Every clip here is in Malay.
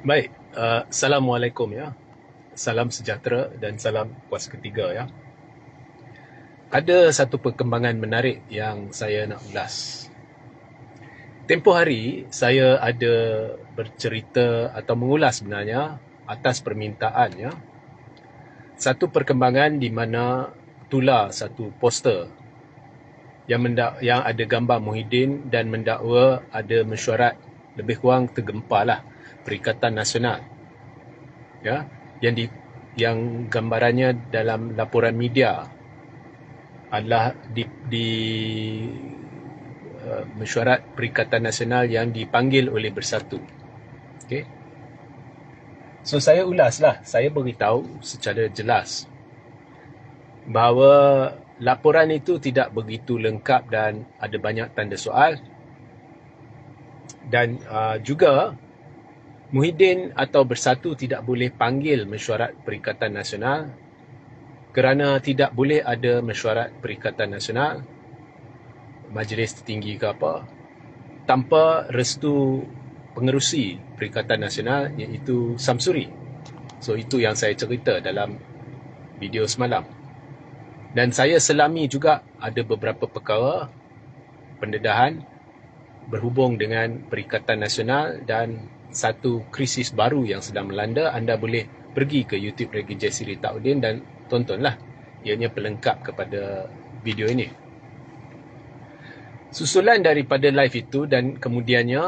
Baik, Assalamualaikum ya. Salam sejahtera dan salam puas ketiga ya. Ada satu perkembangan menarik yang saya nak ulas. Tempoh hari saya ada bercerita atau mengulas sebenarnya atas permintaan ya. Satu perkembangan di mana tular satu poster yang ada gambar Muhyiddin dan mendakwa ada mesyuarat lebih kurang tergempalah Perikatan Nasional ya, yang gambarannya dalam laporan media adalah di mesyuarat Perikatan Nasional yang dipanggil oleh Bersatu. Okay. So saya ulaslah, saya beritahu secara jelas bahawa laporan itu tidak begitu lengkap dan ada banyak tanda soal, dan juga Muhyiddin atau Bersatu tidak boleh panggil mesyuarat Perikatan Nasional kerana tidak boleh ada mesyuarat Perikatan Nasional, majlis tertinggi ke apa, tanpa restu pengerusi Perikatan Nasional iaitu Samsuri. So itu yang saya cerita dalam video semalam. Dan saya selami juga ada beberapa perkara pendedahan berhubung dengan Perikatan Nasional dan satu krisis baru yang sedang melanda. Anda boleh pergi ke YouTube Regi Jasiri Taudin dan tontonlah. Ianya pelengkap kepada video ini. Susulan daripada live itu dan kemudiannya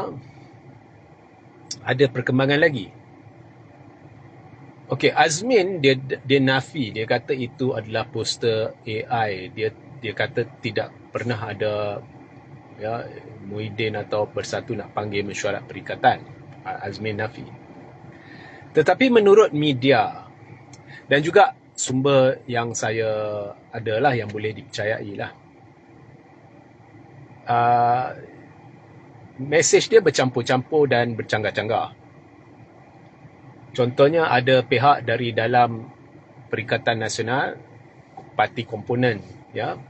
ada perkembangan lagi. Okey, Azmin dia nafi, dia kata itu adalah poster AI. Dia kata tidak pernah ada ya Muhyiddin atau Bersatu nak panggil mesyuarat perikatan. Azmin nafi. Tetapi menurut media dan juga sumber yang saya adalah yang boleh dipercayai lah, mesej dia bercampur-campur dan bercanggah-canggah. Contohnya ada pihak dari dalam Perikatan Nasional, parti komponen ya,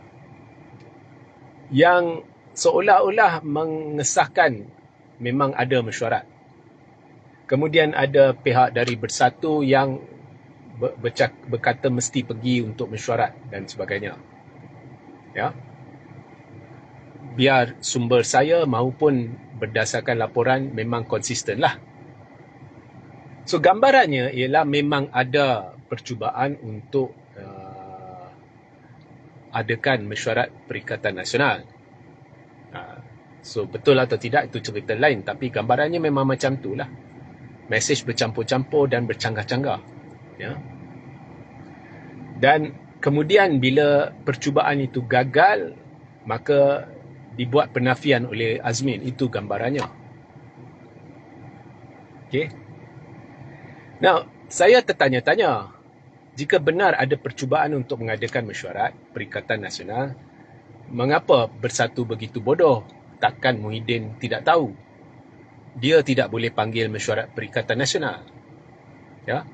yang seolah-olah mengesahkan memang ada mesyuarat. Kemudian ada pihak dari Bersatu yang berkata mesti pergi untuk mesyuarat dan sebagainya. Ya. Biar sumber saya maupun berdasarkan laporan memang konsisten lah. So gambarannya ialah memang ada percubaan untuk adakan mesyuarat Perikatan Nasional. So betul atau tidak itu cerita lain, tapi gambarannya memang macam tu lah. Mesej bercampur-campur dan bercanggah-canggah ya. Dan kemudian bila percubaan itu gagal, maka dibuat penafian oleh Azmin. Itu gambarannya. Okay. Now, saya tertanya-tanya, jika benar ada percubaan untuk mengadakan mesyuarat Perikatan Nasional, mengapa Bersatu begitu bodoh? Takkan Muhyiddin tidak tahu? Dia tidak boleh panggil mesyuarat Perikatan Nasional. Ya.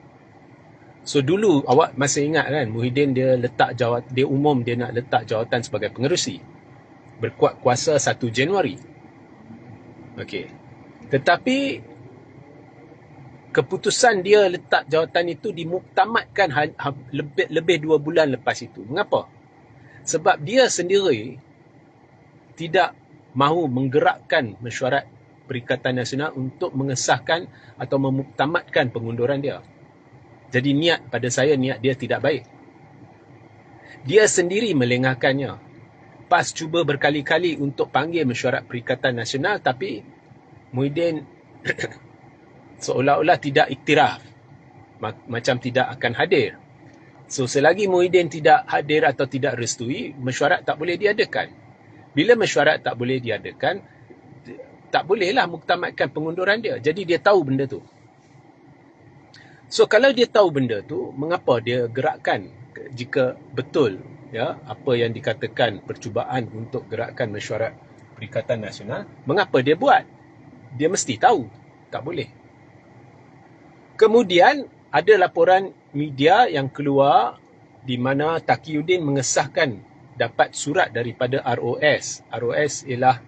So dulu awak masih ingat kan, Muhyiddin dia nak letak jawatan sebagai pengerusi. Berkuat kuasa 1 Januari. Okey. Tetapi keputusan dia letak jawatan itu dimuktamadkan lebih 2 bulan lepas itu. Mengapa? Sebab dia sendiri tidak mahu menggerakkan mesyuarat Perikatan Nasional untuk mengesahkan atau memuktamadkan pengunduran dia. Jadi pada saya niat dia tidak baik. Dia sendiri melengahkannya. PAS cuba berkali-kali untuk panggil mesyuarat Perikatan Nasional, tapi Muhyiddin seolah-olah tidak iktiraf, macam tidak akan hadir. So selagi Muhyiddin tidak hadir atau tidak restui, mesyuarat tak boleh diadakan. Bila mesyuarat tak boleh diadakan, tak bolehlah muktamadkan pengunduran dia. Jadi dia tahu benda tu. So kalau dia tahu benda tu, mengapa dia gerakkan jika betul ya apa yang dikatakan percubaan untuk gerakkan mesyuarat Perikatan Nasional, mengapa dia buat? Dia mesti tahu tak boleh. Kemudian ada laporan media yang keluar di mana Taqiyuddin mengesahkan dapat surat daripada ROS. ROS ialah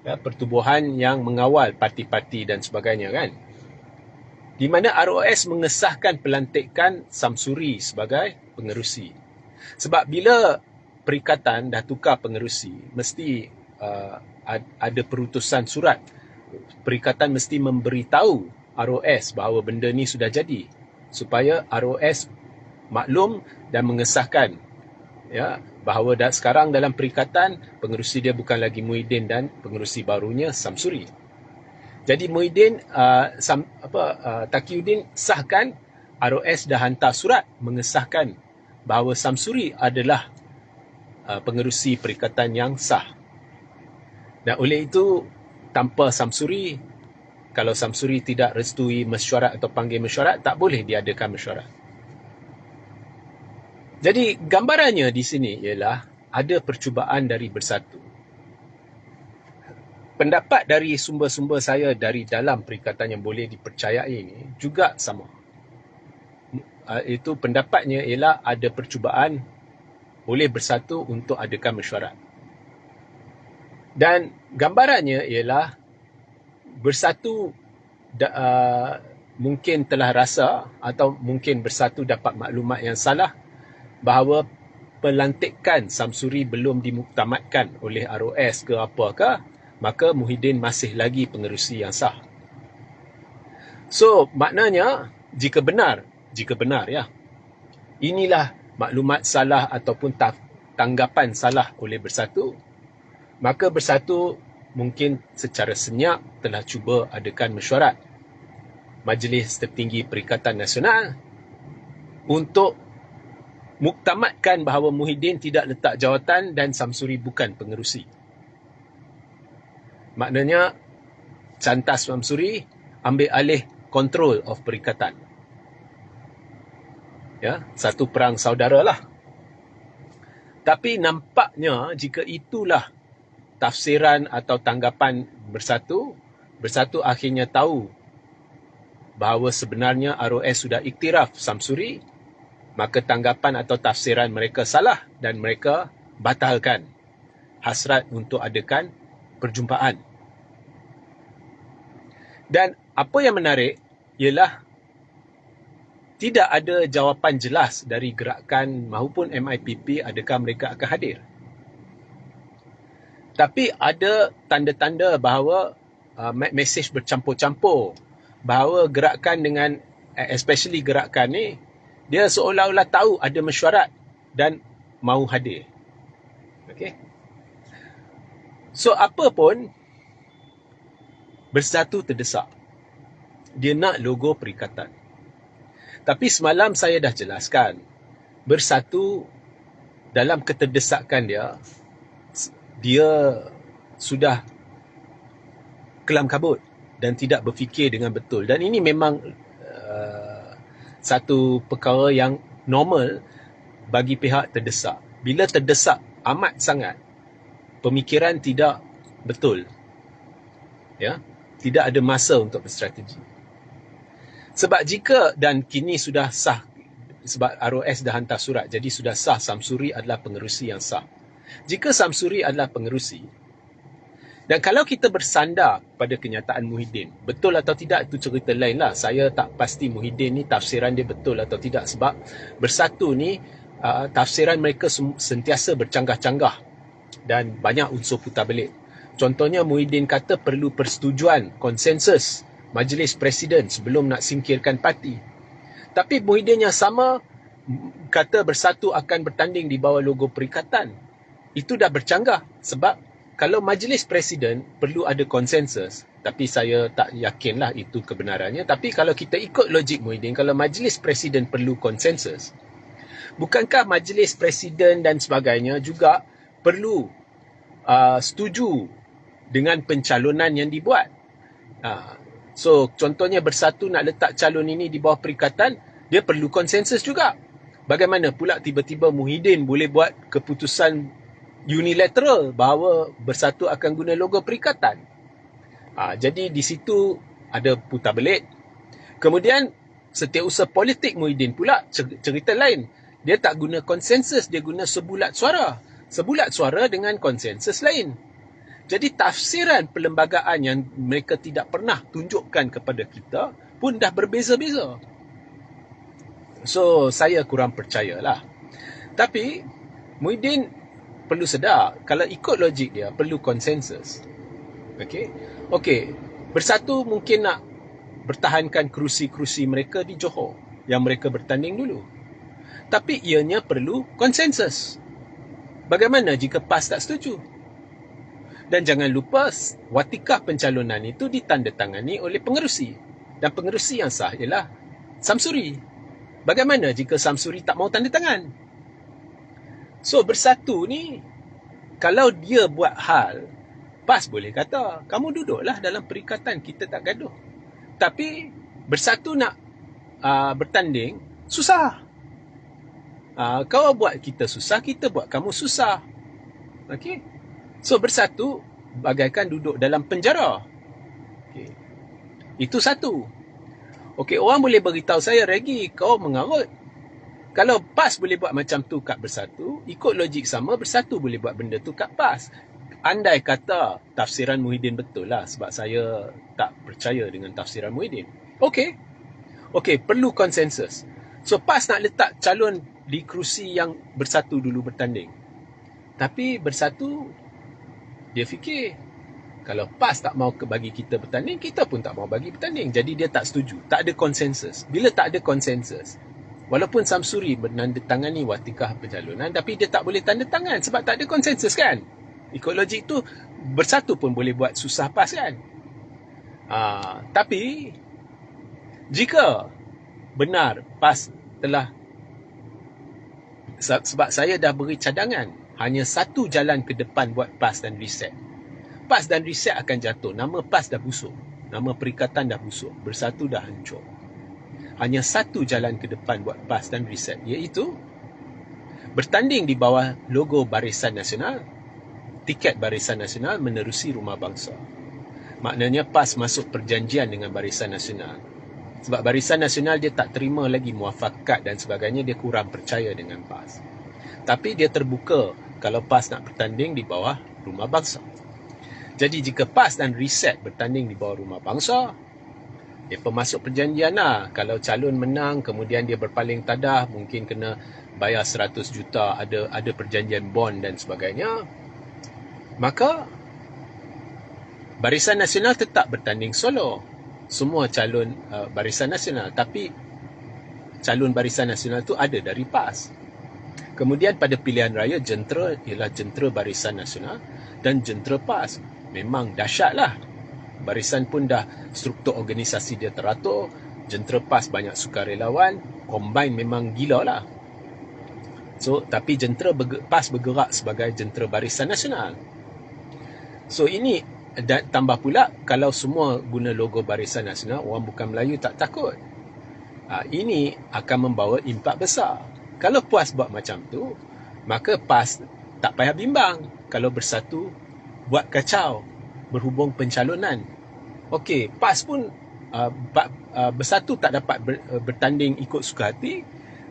ya, pertubuhan yang mengawal parti-parti dan sebagainya kan. di mana ROS mengesahkan pelantikan Samsuri sebagai pengerusi. Sebab bila perikatan dah tukar pengerusi, mesti ada perutusan surat. Perikatan mesti memberitahu ROS bahawa benda ni sudah jadi, supaya ROS maklum dan mengesahkan bahawa sekarang dalam perikatan pengerusi dia bukan lagi Muhyiddin dan pengerusi barunya Samsuri. Jadi Muhyiddin Taqiyuddin sahkan, ROS dah hantar surat mengesahkan bahawa Samsuri adalah pengerusi perikatan yang sah. Dan oleh itu, tanpa Samsuri, kalau Samsuri tidak restui mesyuarat atau panggil mesyuarat, tak boleh diadakan mesyuarat. Jadi gambarannya di sini ialah ada percubaan dari Bersatu. Pendapat dari sumber-sumber saya dari dalam perikatan yang boleh dipercayai ini juga sama. Itu pendapatnya ialah ada percubaan oleh Bersatu untuk adakan mesyuarat. Dan gambarannya ialah Bersatu mungkin telah rasa atau mungkin Bersatu dapat maklumat yang salah bahawa pelantikan Samsuri belum dimuktamadkan oleh ROS ke apakah, maka Muhyiddin masih lagi pengerusi yang sah. So, maknanya jika benar ya, inilah maklumat salah ataupun tanggapan salah oleh Bersatu, maka Bersatu mungkin secara senyap telah cuba adakan mesyuarat Majlis Tertinggi Perikatan Nasional untuk muktamadkan bahawa Muhyiddin tidak letak jawatan dan Samsuri bukan pengerusi. Maknanya cantas Samsuri ambil alih control of perikatan. Satu perang saudara lah. Tapi nampaknya jika itulah tafsiran atau tanggapan Bersatu akhirnya tahu bahawa sebenarnya ROS sudah iktiraf Samsuri, maka tanggapan atau tafsiran mereka salah dan mereka batalkan hasrat untuk adakan perjumpaan. Dan apa yang menarik ialah tidak ada jawapan jelas dari gerakan maupun MIPP adakah mereka akan hadir. Tapi ada tanda-tanda bahawa mesej bercampur-campur bahawa gerakan dengan, especially gerakan ni, dia seolah-olah tahu ada mesyuarat dan mahu hadir. Okay? So, apa pun, Bersatu terdesak. Dia nak logo perikatan. Tapi semalam saya dah jelaskan, Bersatu dalam keterdesakan dia sudah kelam kabut dan tidak berfikir dengan betul. Dan ini memang satu perkara yang normal bagi pihak terdesak. Bila terdesak amat sangat, pemikiran tidak betul. Tidak ada masa untuk berstrategi. Sebab jika, dan kini sudah sah, sebab ROS dah hantar surat, jadi sudah sah Samsuri adalah pengerusi yang sah. Jika Samsuri adalah pengerusi, dan kalau kita bersandar pada kenyataan Muhyiddin, betul atau tidak itu cerita lain lah. Saya tak pasti Muhyiddin ni tafsiran dia betul atau tidak, sebab Bersatu ni tafsiran mereka sentiasa bercanggah-canggah dan banyak unsur putar belik. Contohnya Muhyiddin kata perlu persetujuan konsensus Majlis Presiden sebelum nak singkirkan parti. Tapi Muhyiddin yang sama kata Bersatu akan bertanding di bawah logo perikatan. Itu dah bercanggah, sebab kalau Majlis Presiden perlu ada konsensus, tapi saya tak yakinlah itu kebenarannya. Tapi kalau kita ikut logik Muhyiddin, kalau Majlis Presiden perlu konsensus, bukankah Majlis Presiden dan sebagainya juga perlu setuju dengan pencalonan yang dibuat? So, contohnya Bersatu nak letak calon ini di bawah perikatan, dia perlu konsensus juga. Bagaimana pula tiba-tiba Muhyiddin boleh buat keputusan unilateral bahawa Bersatu akan guna logo perikatan? Jadi di situ ada putar belik. Kemudian setiausaha politik Muhyiddin pula cerita lain. Dia tak guna konsensus, dia guna sebulat suara. Sebulat suara dengan konsensus lain. Jadi tafsiran perlembagaan yang mereka tidak pernah tunjukkan kepada kita pun dah berbeza-beza. So, saya kurang percayalah. Tapi, Muhyiddin perlu sedar, kalau ikut logik dia, perlu konsensus. Okey, Bersatu mungkin nak bertahankan kerusi-kerusi mereka di Johor yang mereka bertanding dulu. Tapi ianya perlu konsensus. Bagaimana jika PAS tak setuju? Dan jangan lupa, watikah pencalonan itu ditandatangani oleh pengerusi. Dan pengerusi yang sah ialah Samsuri. Bagaimana jika Samsuri tak mau tanda tangan? So, Bersatu ni, kalau dia buat hal, PAS boleh kata, kamu duduklah dalam perikatan, kita tak gaduh. Tapi, Bersatu nak bertanding, susah. Kau buat kita susah, kita buat kamu susah. Okey? So, Bersatu bagaikan duduk dalam penjara. Okay. Itu satu. Okey, orang boleh beritahu saya, Regi, kau mengarut. Kalau PAS boleh buat macam tu kat Bersatu, ikut logik sama, Bersatu boleh buat benda tu kat PAS. Andai kata tafsiran Muhyiddin betul lah, sebab saya tak percaya dengan tafsiran Muhyiddin. Okey, perlu konsensus. So, PAS nak letak calon di kerusi yang Bersatu dulu bertanding. Tapi Bersatu, dia fikir, kalau PAS tak mau bagi kita bertanding, kita pun tak mau bagi bertanding. Jadi dia tak setuju. Tak ada konsensus. Bila tak ada konsensus, walaupun Samsuri menandatangani watikah pencalonan, tapi dia tak boleh tanda tangan sebab tak ada konsensus kan? Ikut logik tu, Bersatu pun boleh buat susah PAS kan? Tapi, jika benar PAS telah, sebab saya dah beri cadangan, hanya satu jalan ke depan buat PAS dan reset. PAS dan reset akan jatuh. Nama PAS dah busuk. Nama perikatan dah busuk. Bersatu dah hancur. Hanya satu jalan ke depan buat PAS dan reset, iaitu bertanding di bawah logo Barisan Nasional, tiket Barisan Nasional menerusi Rumah Bangsa. Maknanya PAS masuk perjanjian dengan Barisan Nasional. Sebab Barisan Nasional dia tak terima lagi muafakat dan sebagainya, dia kurang percaya dengan PAS. Tapi dia terbuka kalau PAS nak bertanding di bawah Rumah Bangsa. Jadi jika PAS dan reset bertanding di bawah Rumah Bangsa, dia masuk perjanjian lah. Kalau calon menang, kemudian dia berpaling tadah, mungkin kena bayar 100 juta, ada perjanjian bond dan sebagainya. Maka, Barisan Nasional tetap bertanding solo. Semua calon Barisan Nasional. Tapi, calon Barisan Nasional tu ada dari PAS. Kemudian pada pilihan raya, jentera ialah jentera Barisan Nasional dan jentera PAS. Memang dahsyatlah. Barisan pun dah struktur organisasi dia teratur. Jentera PAS banyak sukarelawan. Combine memang gila lah. So, tapi jentera PAS bergerak sebagai jentera Barisan Nasional. So, ini dan tambah pula, kalau semua guna logo Barisan Nasional, orang bukan Melayu tak takut. Ini akan membawa impak besar. Kalau PAS buat macam tu, maka PAS tak payah bimbang. Kalau Bersatu buat kacau berhubung pencalonan. Okey, PAS pun Bersatu tak dapat bertanding ikut suka hati.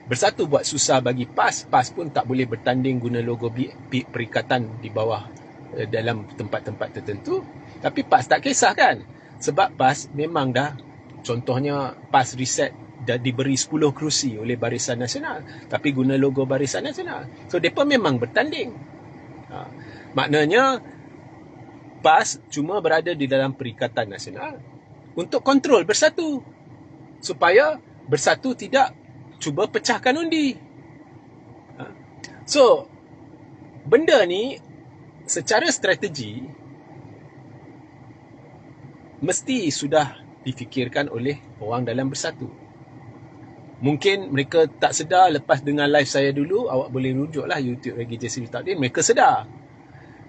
Bersatu buat susah bagi PAS. PAS pun tak boleh bertanding guna logo perikatan di bawah dalam tempat-tempat tertentu. Tapi PAS tak kisah kan? Sebab PAS memang dah, contohnya PAS reset dah diberi 10 kerusi oleh Barisan Nasional, tapi guna logo Barisan Nasional. So, mereka memang bertanding. Maknanya, PAS cuma berada di dalam Perikatan Nasional untuk kontrol Bersatu. Supaya Bersatu tidak cuba pecahkan undi. So, benda ni secara strategi mesti sudah difikirkan oleh orang dalam Bersatu. Mungkin mereka tak sedar. Lepas dengar live saya dulu, awak boleh rujuklah YouTube Regi J.C. Takdir, mereka sedar.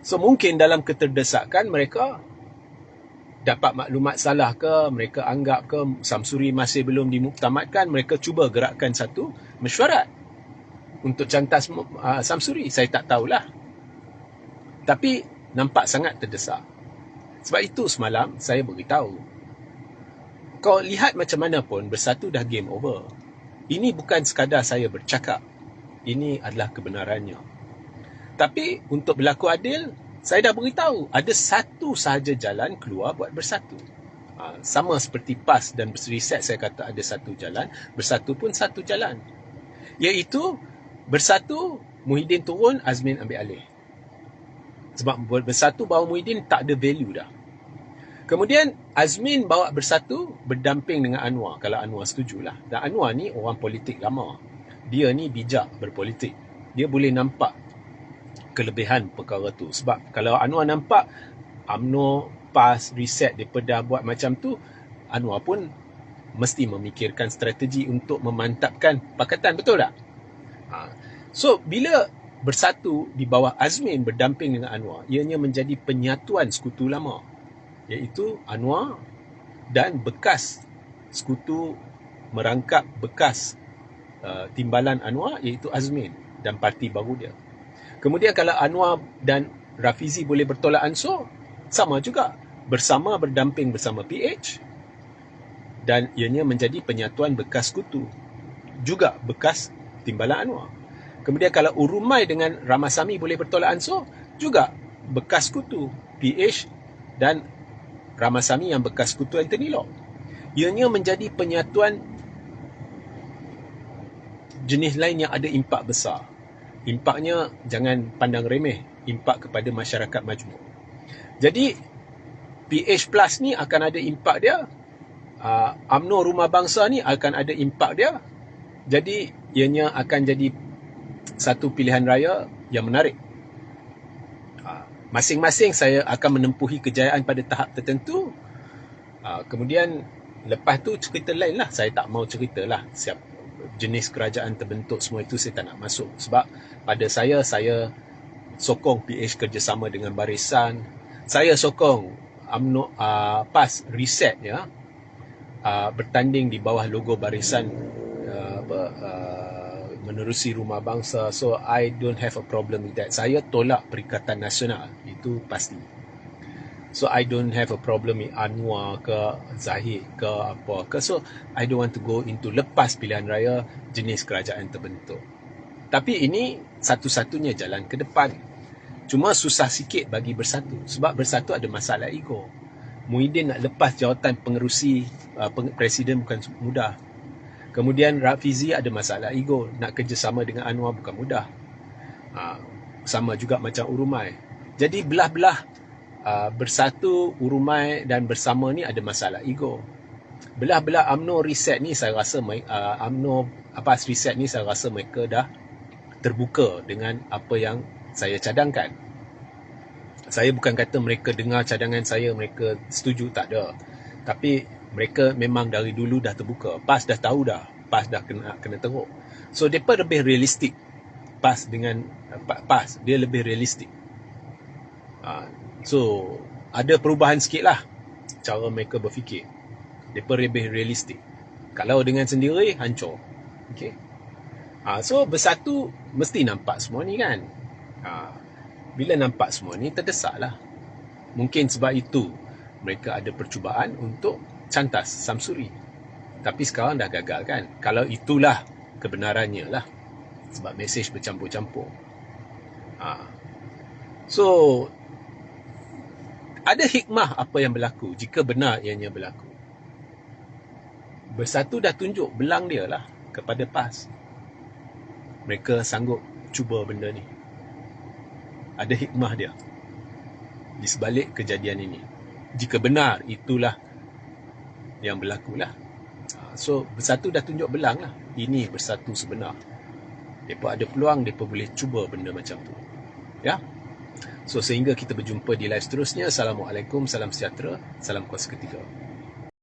So, mungkin dalam keterdesakan mereka dapat maklumat salah ke, mereka anggap ke Samsuri masih belum dimuktamadkan, mereka cuba gerakkan satu mesyuarat untuk cantas Samsuri. Saya tak tahulah. Tapi nampak sangat terdesak. Sebab itu semalam saya beritahu, kau lihat macam mana pun, Bersatu dah game over. Ini bukan sekadar saya bercakap. Ini adalah kebenarannya. Tapi untuk berlaku adil, Saya dah beritahu, ada satu sahaja jalan keluar buat bersatu. Sama seperti PAS dan riset saya kata ada satu jalan, bersatu pun satu jalan. Iaitu bersatu, Muhyiddin turun, Azmin ambil alih. Sebab bersatu bawa Muhyiddin tak ada value dah. Kemudian Azmin bawa bersatu berdamping dengan Anwar, kalau Anwar setujulah. Dan Anwar ni orang politik lama. Dia ni bijak berpolitik. Dia boleh nampak kelebihan perkara tu. Sebab kalau Anwar nampak UMNO, PAS, riset daripada buat macam tu, Anwar pun mesti memikirkan strategi untuk memantapkan pakatan, betul tak? So, bila bersatu di bawah Azmin berdamping dengan Anwar, ianya menjadi penyatuan sekutu lama, iaitu Anwar dan bekas sekutu merangkap bekas timbalan Anwar, iaitu Azmin dan parti baru dia. Kemudian kalau Anwar dan Rafizi boleh bertolak ansur, sama juga, bersama berdamping bersama PH, dan ianya menjadi penyatuan bekas sekutu, juga bekas timbalan Anwar. Kemudian kalau Urumai dengan Ramasamy boleh bertolak ansur, juga bekas sekutu, PH dan Ramasamy yang bekas sekutu Anthony Law. Ianya menjadi penyatuan jenis lain yang ada impak besar. Impaknya jangan pandang remeh, impak kepada masyarakat majmuk. Jadi PH Plus ni akan ada impak dia, UMNO Rumah Bangsa ni akan ada impak dia. Jadi ianya akan jadi satu pilihan raya yang menarik. Masing-masing saya akan menempuhi kejayaan pada tahap tertentu. Kemudian lepas tu cerita lain lah. Saya tak mau cerita lah siap jenis kerajaan terbentuk, semua itu saya tak nak masuk. Sebab pada saya sokong PH kerjasama dengan Barisan. Saya sokong UMNO, PAS riset ya, bertanding di bawah logo Barisan, menerusi Rumah Bangsa. So I don't have a problem with that. Saya tolak Perikatan Nasional, itu pasti. So I don't have a problem with Anwar ke Zahid ke apa ke. So I don't want to go into lepas pilihan raya jenis kerajaan terbentuk. Tapi ini satu-satunya jalan ke depan. Cuma susah sikit bagi bersatu, sebab bersatu ada masalah ego. Muhyiddin nak lepas jawatan pengerusi presiden bukan mudah. Kemudian Rafizi ada masalah ego, nak kerjasama dengan Anwar bukan mudah. Sama juga macam Urumai. Jadi belah-belah bersatu, Urumai dan bersama ni ada masalah ego. Belah-belah UMNO riset ni saya rasa UMNO PAS riset ni saya rasa mereka dah terbuka dengan apa yang saya cadangkan. Saya bukan kata mereka dengar cadangan saya, mereka setuju, tak ada. Tapi mereka memang dari dulu dah terbuka. PAS dah tahu dah. PAS dah kena teruk. So, mereka lebih realistik. PAS dengan PAS, dia lebih realistik. So, ada perubahan sikit lah cara mereka berfikir. Mereka lebih realistik. Kalau dengan sendiri, hancur. Okay? So, bersatu mesti nampak semua ni kan. Bila nampak semua ni, terdesaklah. Mungkin sebab itu mereka ada percubaan untuk cantas Samsuri. Tapi sekarang dah gagal kan. Kalau itulah kebenarannya lah. Sebab mesej bercampur-campur. So, ada hikmah apa yang berlaku jika benar ianya berlaku. Bersatu dah tunjuk belang dia lah kepada PAS. Mereka sanggup cuba benda ni. Ada hikmah dia di sebalik kejadian ini. Jika benar itulah yang berlaku lah. So, bersatu dah tunjuk belang lah. Ini bersatu sebenar. Mereka ada peluang, mereka boleh cuba benda macam tu. Ya. So, sehingga kita berjumpa di live seterusnya. Assalamualaikum, salam sejahtera, salam kuasa ketiga.